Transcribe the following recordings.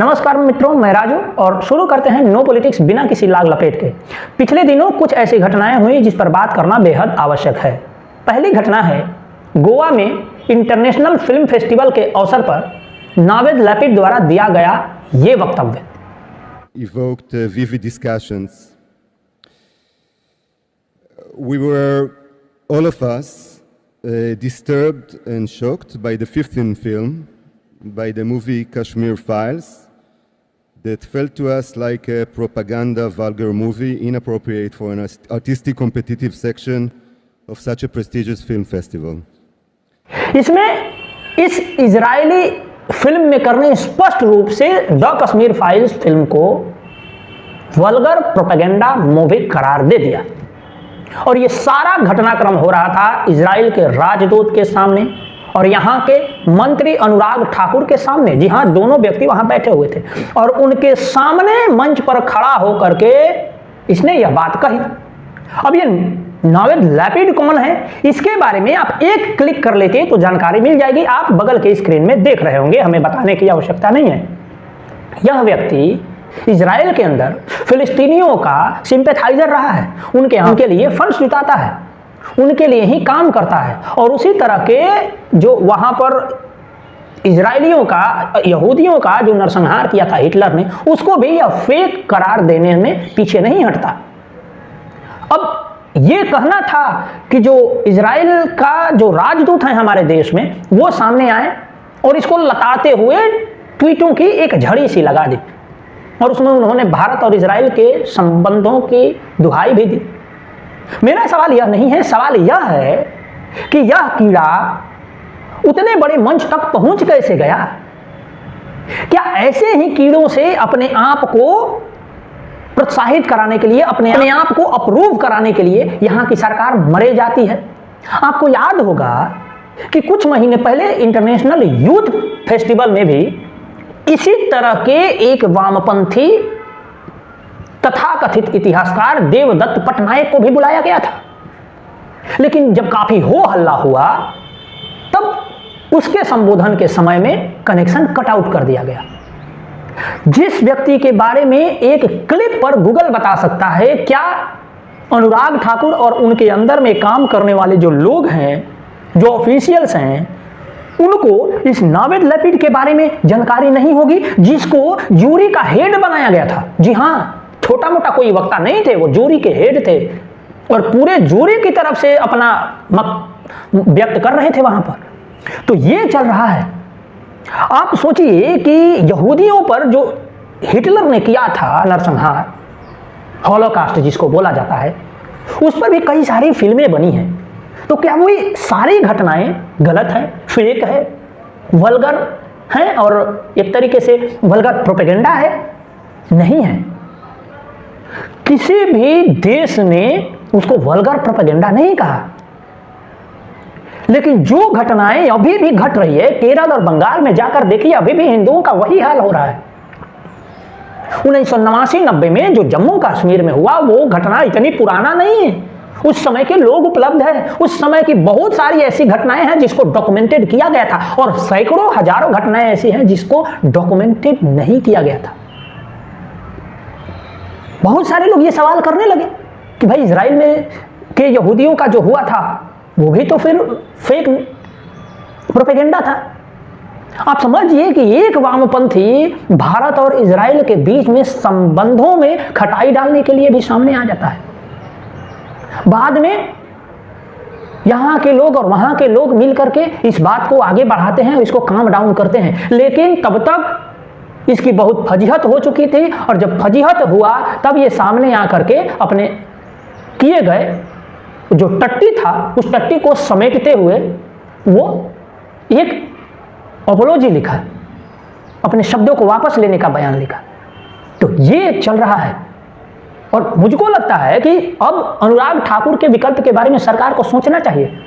नमस्कार मित्रों, मैं राजू और शुरू करते हैं नो पॉलिटिक्स बिना किसी लाग लपेट के। पिछले दिनों कुछ ऐसी घटनाएं हुई जिस पर बात करना बेहद आवश्यक है। पहली घटना है गोवा में इंटरनेशनल फिल्म फेस्टिवल के अवसर पर नावेद लैपिड द्वारा दिया गया ये वक्तव्य। Evoked vivid discussions. We were, all of us, disturbed and shocked by the 15th film, by the movie Kashmir Files, that felt to us like a propaganda vulgar movie, inappropriate for an artistic competitive section of such a prestigious film festival. इसमें इस Israeli film maker ने स्पष्ट रूप से the Kashmir files film को vulgar propaganda movie करार दे दिया और ये सारा घटनाक्रम हो रहा था इजराइल के राजदूत के सामने और यहाँ के मंत्री अनुराग ठाकुर के सामने। जी हाँ, दोनों व्यक्ति वहां बैठे हुए थे और उनके सामने मंच पर खड़ा होकर के इसने यह बात कही। अब ये नावेद लैपिड कौन है, इसके बारे में आप एक क्लिक कर लेते तो जानकारी मिल जाएगी। आप बगल के स्क्रीन में देख रहे होंगे, हमें बताने की आवश्यकता नहीं है। यह व्यक्ति इजराइल के अंदर फिलिस्तीनियों का सिंपैथाइजर रहा है, उनके लिए फंड्स जुटाता है, उनके लिए ही काम करता है और उसी तरह के जो वहां पर इजरायलियों का, यहूदियों का जो नरसंहार किया था हिटलर ने, उसको भी यह फेक करार देने में पीछे नहीं हटता। अब ये कहना था कि जो इजराइल का जो राजदूत है हमारे देश में, वो सामने आए और इसको लताते हुए ट्वीटों की एक झड़ी सी लगा दी और उसमें उन्होंने भारत और इजराइल के संबंधों की दुहाई भी दी। मेरा सवाल यह नहीं है, सवाल यह है कि यह कीड़ा उतने बड़े मंच तक पहुंच कैसे गया? क्या ऐसे ही कीड़ों से अपने आप को प्रोत्साहित कराने के लिए, अपने आप को अप्रूव कराने के लिए यहां की सरकार मरे जाती है? आपको याद होगा कि कुछ महीने पहले इंटरनेशनल यूथ फेस्टिवल में भी इसी तरह के एक वामपंथी तथाकथित इतिहासकार देवदत्त पटनायक को भी बुलाया गया था, लेकिन जब काफी हो हल्ला हुआ तब उसके संबोधन के समय में कनेक्शन कट आउट कर दिया गया। जिस व्यक्ति के बारे में एक क्लिप पर गूगल बता सकता है, क्या अनुराग ठाकुर और उनके अंदर में काम करने वाले जो लोग हैं, जो ऑफिशियल्स हैं, उनको इस नावेद लैपिड के बारे में जानकारी नहीं होगी, जिसको जूरी का हेड बनाया गया था। जी हाँ, छोटा मोटा कोई वक्ता नहीं थे, वो जूरी के हेड थे और पूरे जूरी की तरफ से अपना मत व्यक्त कर रहे थे वहां पर। तो ये चल रहा है। आप सोचिए कि यहूदियों पर जो हिटलर ने किया था नरसंहार, हॉलोकास्ट जिसको बोला जाता है, उस पर भी कई सारी फिल्में बनी हैं। तो क्या वो सारी घटनाएं गलत हैं, फेक है, वल्गर हैं और एक तरीके से वल्गर प्रोपेगेंडा है? नहीं है। किसी भी देश ने उसको वल्गर प्रोपेगेंडा नहीं कहा, लेकिन जो घटनाएं अभी भी घट रही है, केरल और बंगाल में जाकर देखिए, अभी भी हिंदुओं का वही हाल हो रहा है। 1989-90 में जो जम्मू कश्मीर में हुआ, वो घटना इतनी पुराना नहीं है। उस समय के लोग उपलब्ध है, उस समय की बहुत सारी ऐसी घटनाएं हैं जिसको डॉक्यूमेंटेड किया गया था और सैकड़ों हजारों घटनाएं ऐसी हैं जिसको डॉक्यूमेंटेड नहीं किया गया था। बहुत सारे लोग ये सवाल करने लगे कि भाई इजराइल में के यहूदियों का जो हुआ था वो भी तो फिर फेक प्रोपेगेंडा था। आप समझिए कि एक वामपंथी भारत और इजराइल के बीच में संबंधों में खटाई डालने के लिए भी सामने आ जाता है। बाद में यहां के लोग और वहां के लोग मिलकर के इस बात को आगे बढ़ाते हैं, इसको काम डाउन करते हैं, लेकिन तब तक इसकी बहुत फजीहत हो चुकी थी और जब फजीहत हुआ तब ये सामने आकर के अपने किए गए जो टट्टी था, उस टट्टी को समेटते हुए वो एक अपोलॉजी लिखा, अपने शब्दों को वापस लेने का बयान लिखा। तो ये चल रहा है और मुझको लगता है कि अब अनुराग ठाकुर के विकल्प के बारे में सरकार को सोचना चाहिए।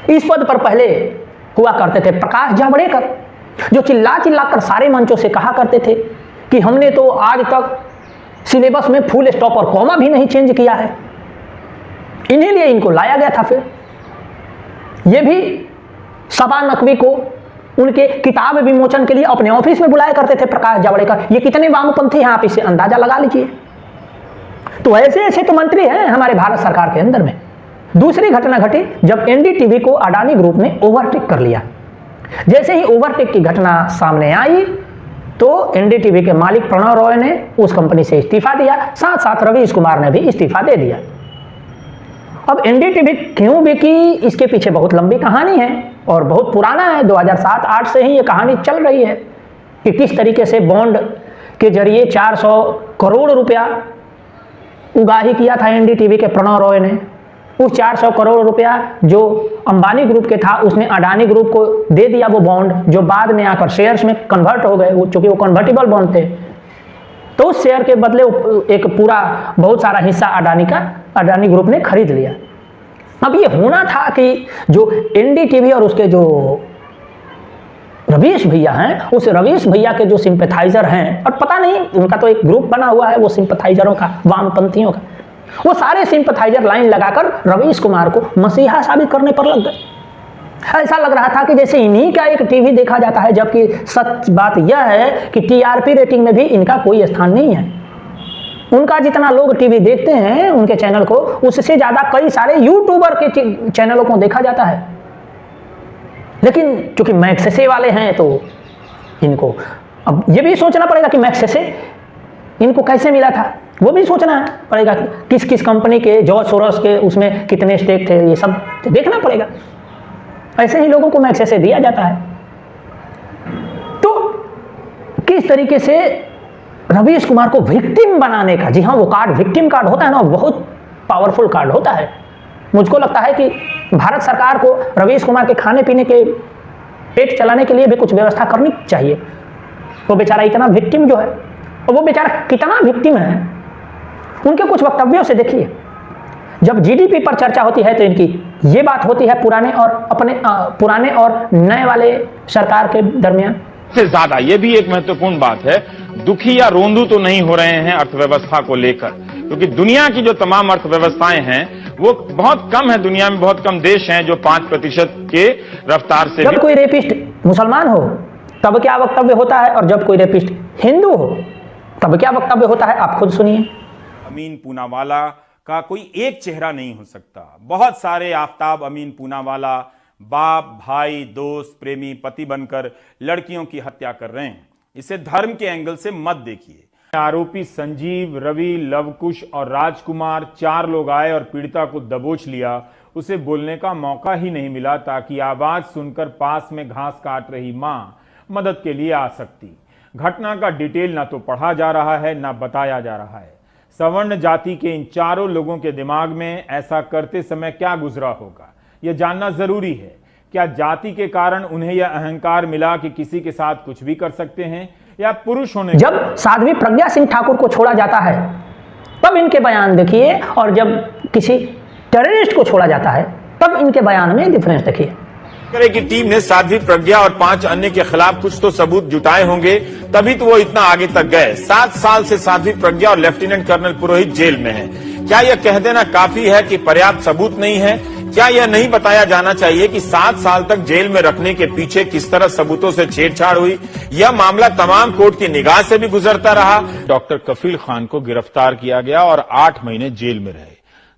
इस पद पर पहले हुआ करते थे प्रकाश जावड़ेकर, जो चिल्ला चिल्ला कर सारे मंचों से कहा करते थे कि हमने तो आज तक सिलेबस में फुल स्टॉप और कॉमा भी नहीं चेंज किया है। इन्हीं लिए इनको लाया गया था। फिर ये भी सबा नकवी को उनके किताब विमोचन के लिए अपने ऑफिस में बुलाया करते थे प्रकाश जावड़ेकर। ये कितने वामपंथी हैं, आप इससे अंदाजा लगा लीजिए। तो ऐसे ऐसे तो मंत्री हैं हमारे भारत सरकार के अंदर में। दूसरी घटना घटी जब एनडीटीवी को अडानी ग्रुप ने ओवरटेक कर लिया। जैसे ही ओवरटेक की घटना सामने आई तो एनडीटीवी के मालिक प्रणव रॉय ने उस कंपनी से इस्तीफा दिया, साथ साथ रवीश कुमार ने भी इस्तीफा दे दिया। अब एनडीटीवी क्यों बिकी, इसके पीछे बहुत लंबी कहानी है और बहुत पुराना है। 2007-8 से ही ये कहानी चल रही है कि किस तरीके से बॉन्ड के जरिए 400 करोड़ रुपया उगाही किया था एनडीटीवी के प्रणव रॉय ने। उस 400 करोड़ रुपया जो अंबानी ग्रुप के था उसने अडानी ग्रुप को दे दिया, वो बॉन्ड जो बाद में आकर शेयर्स में कन्वर्ट हो गए, चूंकि वो कन्वर्टिबल बॉन्ड थे। तो उस शेयर के बदले एक पूरा बहुत सारा हिस्सा अडानी ग्रुप ने खरीद लिया। अब ये होना था कि जो एनडीटीवी और उसके जो रवीश भैया हैं, उस रवीश भैया के जो सिंपैथाइजर हैं, और पता नहीं उनका तो एक ग्रुप बना हुआ है वो सिंपैथाइजरों का, वामपंथियों का, वो सारे सिंपैथाइजर लाइन लगाकर रवीश कुमार को मसीहा साबित करने पर लग गए। ऐसा लग रहा था कि जैसे इन्हीं का एक टीवी देखा जाता है, जबकि सच बात यह है कि टीआरपी रेटिंग में भी इनका कोई स्थान नहीं है। उनका जितना लोग टीवी देखते हैं उनके चैनल को, उससे ज्यादा कई सारे यूट्यूबर के चैनलों को देखा जाता है। लेकिन चूंकि मैक्सेसे वाले हैं तो इनको अब ये भी सोचना पड़ेगा कि मैक्सेसे इनको कैसे मिला था, वो भी सोचना पड़ेगा। किस किस कंपनी के, जॉर्ज सोरोस के उसमें कितने स्टेक थे, ये सब तो देखना पड़ेगा। ऐसे ही लोगों को मैक्सेसे दिया जाता है। तो किस तरीके से रवीश कुमार को विक्टिम बनाने का, जी हाँ वो कार्ड विक्टिम कार्ड होता है ना, बहुत पावरफुल कार्ड होता है। मुझको लगता है कि भारत सरकार को रवीश कुमार के खाने पीने के पेट चलाने के लिए भी कुछ व्यवस्था करनी चाहिए। वो बेचारा इतना विक्टिम जो है, और वो बेचारा कितना विक्टिम है उनके कुछ वक्तव्यों से देखिए। जब जीडीपी पर चर्चा होती है तो इनकी ये बात होती है पुराने और नए वाले सरकार के दरमियान। से ज्यादा ये भी एक महत्वपूर्ण बात है, दुखी या रोंदू तो नहीं हो रहे हैं अर्थव्यवस्था को लेकर, क्योंकि दुनिया की जो तमाम अर्थव्यवस्थाएं हैं वो बहुत कम है। दुनिया में बहुत कम देश हैं जो 5% के रफ्तार से। जब कोई रेपिस्ट मुसलमान हो तब क्या वक्तव्य होता है, और जब कोई रेपिस्ट हिंदू हो तब क्या वक्तव्य होता है, आप खुद सुनिए। अमीन पूनावाला का कोई एक चेहरा नहीं हो सकता। बहुत सारे आफताब अमीन पूनावाला बाप, भाई, दोस्त, प्रेमी, पति बनकर लड़कियों की हत्या कर रहे हैं। इसे धर्म के एंगल से मत देखिए। आरोपी संजीव, रवि, लवकुश और राजकुमार 4 लोग आए और पीड़िता को दबोच लिया। उसे बोलने का मौका ही नहीं मिला ताकि आवाज सुनकर पास में घास काट रही मां मदद के लिए आ सकती। घटना का डिटेल ना तो पढ़ा जा रहा है ना बताया जा रहा है। सवर्ण जाति के इन 4 लोगों के दिमाग में ऐसा करते समय क्या गुजरा होगा, यह जानना जरूरी है। क्या जाति के कारण उन्हें यह अहंकार मिला कि किसी के साथ कुछ भी कर सकते हैं, या पुरुष होने। जब साध्वी प्रज्ञा सिंह ठाकुर को छोड़ा जाता है तब इनके बयान देखिए, और जब किसी टेररिस्ट को छोड़ा जाता है तब इनके बयान में डिफरेंस देखिए। की टीम ने साध्वी प्रज्ञा और 5 अन्य के खिलाफ कुछ तो सबूत जुटाए होंगे, तभी तो वो इतना आगे तक गए। 7 साल से साध्वी प्रज्ञा और लेफ्टिनेंट कर्नल पुरोहित जेल में हैं। क्या यह कह देना काफी है कि पर्याप्त सबूत नहीं है? क्या यह नहीं बताया जाना चाहिए कि 7 साल तक जेल में रखने के पीछे किस तरह सबूतों से छेड़छाड़ हुई? यह मामला तमाम कोर्ट की निगाह से भी गुजरता रहा। डॉक्टर कफील खान को गिरफ्तार किया गया और 8 महीने जेल में रहे।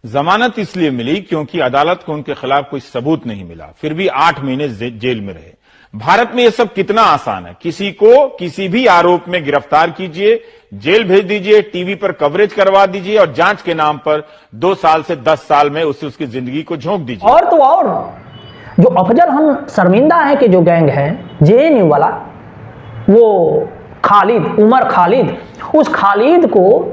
जमानत इसलिए मिली क्योंकि अदालत को उनके खिलाफ कोई सबूत नहीं मिला, फिर भी 8 महीने जेल में रहे। भारत में यह सब कितना आसान है। किसी को किसी भी आरोप में गिरफ्तार कीजिए, जेल भेज दीजिए, टीवी पर कवरेज करवा दीजिए और जांच के नाम पर 2 साल से 10 साल में उसकी जिंदगी को झोंक दीजिए। और तो और जो अफजल हम शर्मिंदा है कि जो गैंग है जेएनयू वाला, वो खालिद, उमर खालिद, उस खालिद को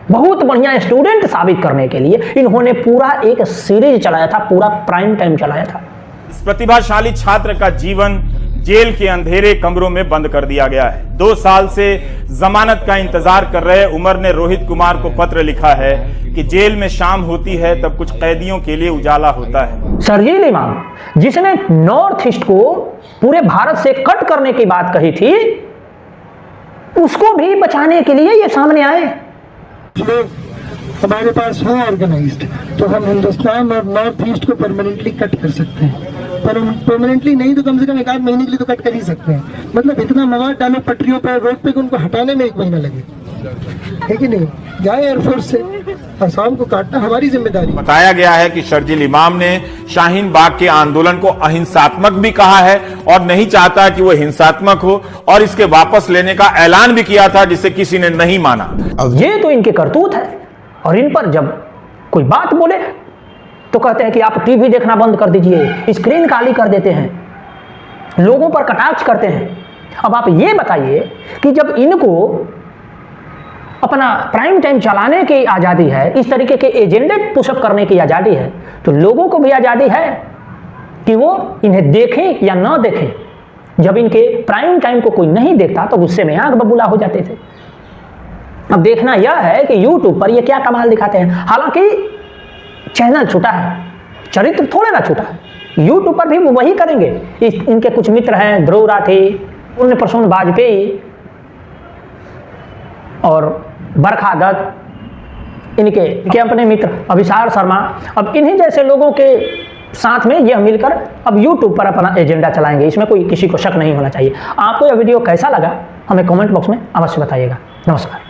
बहुत बढ़िया स्टूडेंट साबित करने के लिए इन्होंने पूरा एक सीरीज चलाया था, पूरा प्राइम टाइम चलाया था। इस प्रतिभाशाली छात्र का जीवन जेल के अंधेरे कमरों में बंद कर दिया गया है। 2 साल से जमानत का इंतजार कर रहे उमर ने रोहित कुमार को पत्र लिखा है कि जेल में शाम होती है तब कुछ कैदियों के लिए उजाला होता है। शर्जील इमाम, जिसने नॉर्थ ईस्ट को पूरे भारत से कट करने की बात कही थी, उसको भी बचाने के लिए ये सामने आए। हमारे पास हो ऑर्गेनाइज्ड तो हम हिंदुस्तान और नॉर्थ ईस्ट को परमानेंटली कट कर सकते हैं। परमानेंटली नहीं तो कम से कम 1 आध महीने के लिए तो कट कर ही सकते हैं। मतलब इतना मवाद डालो पटरियों पर, रोड पे, उनको हटाने में 1 महीना लगे, है कि नहीं? जाए एयरफोर्स से और शाम को काटना हमारी जिम्मेदारी। बताया गया है कि शर्जील इमाम ने शाहीन बाग के आंदोलन को अहिंसात्मक भी कहा है और नहीं चाहता कि वो हिंसात्मक हो, और इसके वापस लेने का ऐलान भी किया था, जिसे किसी ने नहीं माना। ये तो इनके करतूत है, और इन पर जब कोई बात बोले तो कहते हैं कि आप टीवी देखना बंद कर दीजिए, स्क्रीन काली कर देते हैं, लोगों पर कटाक्ष करते हैं। अब आप ये बताइए कि जब इनको अपना प्राइम टाइम चलाने की आज़ादी है, इस तरीके के एजेंडे पुशअप करने की आज़ादी है, तो लोगों को भी आज़ादी है कि वो इन्हें देखें या ना देखें। जब इनके प्राइम टाइम को कोई नहीं देखता तो गुस्से में आग बबूला हो जाते थे। अब देखना यह है कि यूट्यूब पर ये क्या कमाल दिखाते हैं। हालांकि चैनल छूटा है, चरित्र थोड़े ना छूटा है। यूट्यूब पर भी वो वही करेंगे। इनके कुछ मित्र हैं, ध्रुव राठी, पूर्ण प्रसून वाजपेयी और बरखा दत्त, इनके अपने मित्र अभिसार शर्मा। अब इन्हीं जैसे लोगों के साथ में यह मिलकर अब यूट्यूब पर अपना एजेंडा चलाएंगे, इसमें कोई किसी को शक नहीं होना चाहिए। आपको यह वीडियो कैसा लगा हमें कमेंट बॉक्स में अवश्य बताइएगा। नमस्कार।